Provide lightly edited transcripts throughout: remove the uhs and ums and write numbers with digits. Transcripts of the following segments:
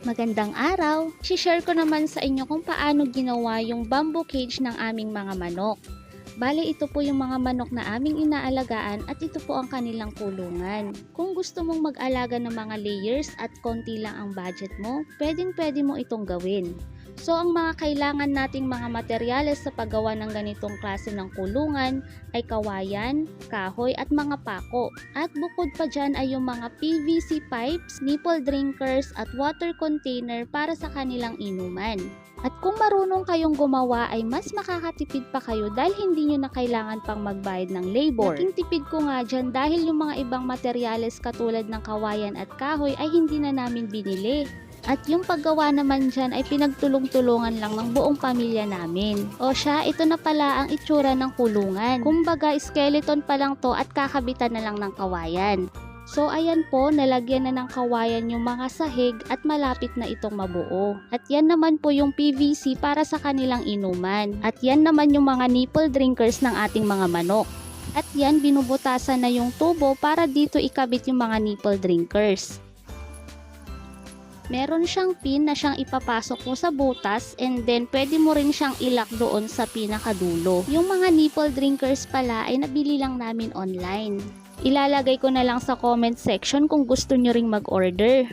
Magandang araw! I-share ko naman sa inyo kung paano ginawa yung bamboo cage ng aming mga manok. Bale, ito po yung mga manok na aming inaalagaan at ito po ang kanilang kulungan. Kung gusto mong mag-alaga ng mga layers at konti lang ang budget mo, pwedeng-pwede mo itong gawin. So, ang mga kailangan nating mga materyales sa paggawa ng ganitong klase ng kulungan ay kawayan, kahoy at mga pako. At bukod pa dyan ay yung mga PVC pipes, nipple drinkers at water container para sa kanilang inuman. At kung marunong kayong gumawa ay mas makakatipid pa kayo dahil hindi nyo na kailangan pang magbayad ng labor. Naging tipid ko nga dyan dahil yung mga ibang materyales katulad ng kawayan at kahoy ay hindi na namin binili. At yung paggawa naman dyan ay pinagtulong-tulungan lang ng buong pamilya namin. O siya, ito na pala ang itsura ng kulungan. Kumbaga, skeleton pa lang to at kakabitan na lang ng kawayan. So ayan po, nalagyan na ng kawayan yung mga sahig at malapit na itong mabuo. At yan naman po yung PVC para sa kanilang inuman. At yan naman yung mga nipple drinkers ng ating mga manok. At yan, binubutasan na yung tubo para dito ikabit yung mga nipple drinkers. Meron siyang pin na siyang ipapasok mo sa butas and then pwede mo rin siyang ilak doon sa pinakadulo. Yung mga nipple drinkers pala ay nabili lang namin online. Ilalagay ko na lang sa comment section kung gusto nyo ring mag-order.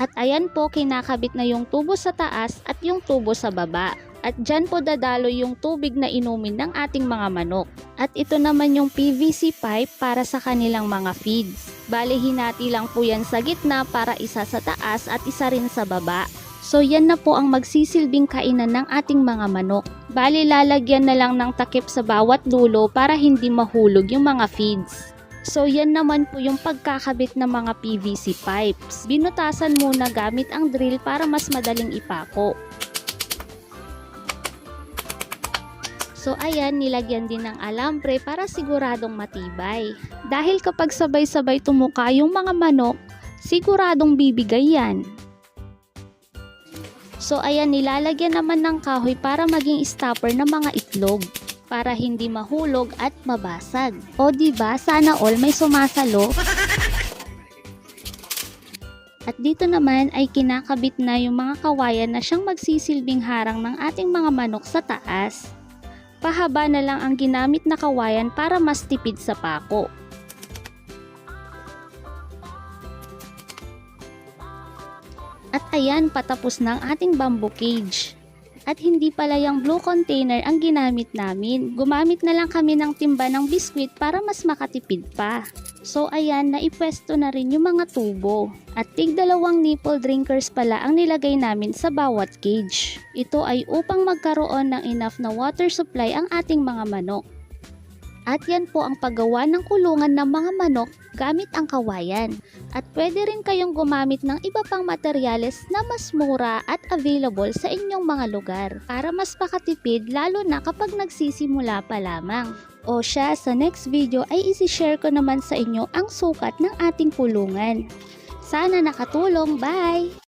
At ayan po, kinakabit na yung tubo sa taas at yung tubo sa baba. At dyan po dadalo yung tubig na inumin ng ating mga manok. At ito naman yung PVC pipe para sa kanilang mga feeds. Bale, hinati lang po yan sa gitna para isa sa taas at isa rin sa baba. So yan na po ang magsisilbing kainan ng ating mga manok. Bale, lalagyan na lang ng takip sa bawat dulo para hindi mahulog yung mga feeds. So yan naman po yung pagkakabit ng mga PVC pipes. Binutasan muna gamit ang drill para mas madaling ipako. So ayan, nilagyan din ng alambre para siguradong matibay. Dahil kapag sabay-sabay tumuka yung mga manok, siguradong bibigay yan. So ayan, nilalagyan naman ng kahoy para maging stopper ng mga itlog. Para hindi mahulog at mabasag. O diba, sana all may sumasalo. At dito naman ay kinakabit na yung mga kawayan na siyang magsisilbing harang ng ating mga manok sa taas. Pahaba na lang ang ginamit na kawayan para mas tipid sa pako. At ayan, patapos na ang ating bamboo cage. At hindi pala yung blue container ang ginamit namin. Gumamit na lang kami ng timba ng biskwit para mas makatipid pa. So ayan, naipwesto na rin yung mga tubo. At tig-dalawang nipple drinkers pala ang nilagay namin sa bawat cage. Ito ay upang magkaroon ng enough na water supply ang ating mga manok. At yan po ang paggawa ng kulungan ng mga manok gamit ang kawayan. At pwede rin kayong gumamit ng iba pang materyales na mas mura at available sa inyong mga lugar para mas makatipid lalo na kapag nagsisimula pa lamang. O siya, sa next video ay isi-share ko naman sa inyo ang sukat ng ating kulungan. Sana nakatulong. Bye!